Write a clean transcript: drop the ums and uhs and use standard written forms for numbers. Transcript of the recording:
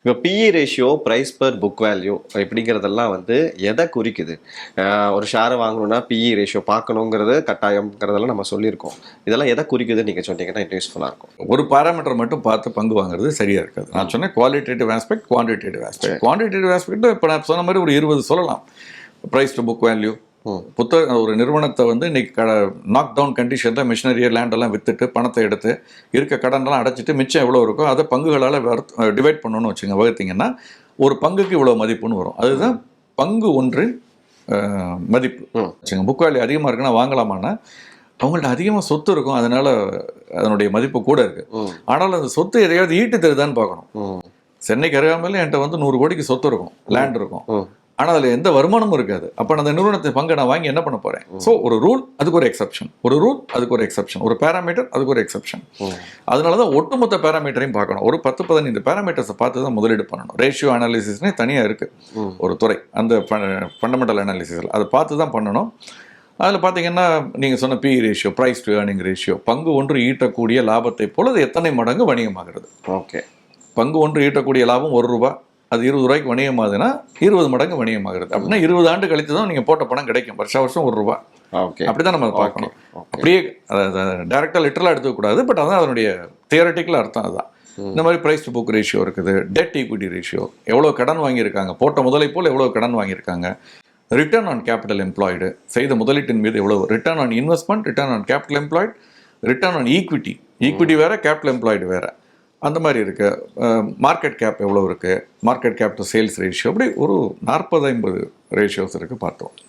இப்போ PE ratio, price per book value இப்படிங்கிறதெல்லாம் வந்து எதை குறிக்குது? ஒரு ஷேரை வாங்கணும்னா பிஇ ரேஷியோ பார்க்கணுங்கிறது கட்டாயம்ங்கிறதெல்லாம் நம்ம சொல்லியிருக்கோம். இதெல்லாம் எதை குறிக்குதுன்னு நீங்கள் சொன்னீங்கன்னா இன்னும் யூஸ்ஃபுல்லாக இருக்கும். ஒரு பாராமீட்டர் மட்டும் பார்த்து பங்கு வாங்குறது சரியா இருக்காது. நான் சொன்னேன் qualitative aspect, quantitative aspect. Quantitative aspect இப்போ நான் சொன்ன மாதிரி ஒரு 20 சொல்லலாம். ப்ரைஸ் டு புக் வேல்யூ, ஒரு நிறுவனத்தை வந்து இன்னைக்கு நாக் டவுன் கண்டிஷனில் மிஷினரியை லேண்டெல்லாம் விற்றுட்டு பணத்தை எடுத்து இருக்க கடனெல்லாம் அடைச்சிட்டு மிச்சம் எவ்வளோ இருக்கோ அதை பங்குகளால் டிவைட் பண்ணணும்னு வச்சுங்க, வகுத்தீங்கன்னா ஒரு பங்குக்கு இவ்வளோ மதிப்புன்னு வரும். அதுதான் பங்கு ஒன்றின் மதிப்பு வச்சுங்க. புக் வேல்யூ அதிகமாக இருக்குன்னா வாங்கலாமான்னா அவங்கள்ட்ட அதிகமாக சொத்து இருக்கும், அதனால அதனுடைய மதிப்பு கூட இருக்கு. ஆனால் அந்த சொத்து எதையாவது ஈட்டு தருதான்னு பார்க்கணும். சென்னைக்கு அருகாமையில் என்கிட்ட வந்து 100 கோடிக்கு சொத்து இருக்கும், லேண்ட் இருக்கும், ஆனால் அதில் எந்த வருமானமும் இருக்காது. அப்போ அந்த நிறுவனத்தை பங்கை நான் வாங்கி என்ன பண்ண போகிறேன்? ஸோ ஒரு ரூல் அதுக்கு ஒரு எக்ஸப்ஷன், ஒரு ரூல் அதுக்கு ஒரு எக்ஸப்ஷன், ஒரு பேராமீட்டர் அதுக்கு ஒரு எக்ஸப்ஷன். அதனால தான் ஒட்டுமொத்த பேராமீட்டரையும் பார்க்கணும். ஒரு 10-15 பேராமீட்டர்ஸை பார்த்து தான் முதலீடு பண்ணணும். ரேஷியோ அனாலிசிஸ்னே தனியாக இருக்குது ஒரு துறை, அந்த ஃபண்டமெண்டல் அனாலிசிஸில் அதை பார்த்து தான் பண்ணணும். அதில் பார்த்தீங்கன்னா நீங்கள் சொன்ன PE ratio, price to earning ratio, பங்கு ஒன்று ஈட்டக்கூடிய லாபத்தை போல் அது எத்தனை மடங்கு வணிகமாகிறது. ஓகே, பங்கு ஒன்று ஈட்டக்கூடிய லாபம் ₹1, அது 20 ரூபாய்க்கு வணிகமாகுதுன்னா 20 மடங்கு வணிகமாகிறது. அப்படின்னா 20 ஆண்டு கழித்து தான் நீங்கள் போட்ட பணம் கிடைக்கும். வருஷம் ₹1. ஓகே, அப்படி தான் நம்ம பார்க்கணும். அப்படியே டைரக்டாக லிட்டரலாக எடுத்துக்கூடாது, பட் அதான் அதனுடைய தியரட்டிக்கல் அர்த்தம். அதுதான் இந்த மாதிரி ப்ரைஸ் டு புக் ரேஷியோ இருக்குது, டெட் ஈக்விட்டி ரேஷியோ, எவ்வளோ கடன் வாங்கியிருக்காங்க, போட்ட முதலை போல் எவ்வளோ கடன் வாங்கியிருக்காங்க, ரிட்டர்ன் ஆன் கேபிட்டல் எம்ப்ளாய்டு, செய்த முதலீட்டின் மீது எவ்வளோ, return on investment, return on capital employed, return on equity வேறு, கேபிட்டல் எம்ப்ளாய்டு வேறு, அந்த மாதிரி இருக்குது. மார்க்கெட் கேப் எவ்வளோ இருக்குது, market cap to sales ratio, அப்படி ஒரு 40-50 ரேஷியோஸ் இருக்குது பார்த்தோம்.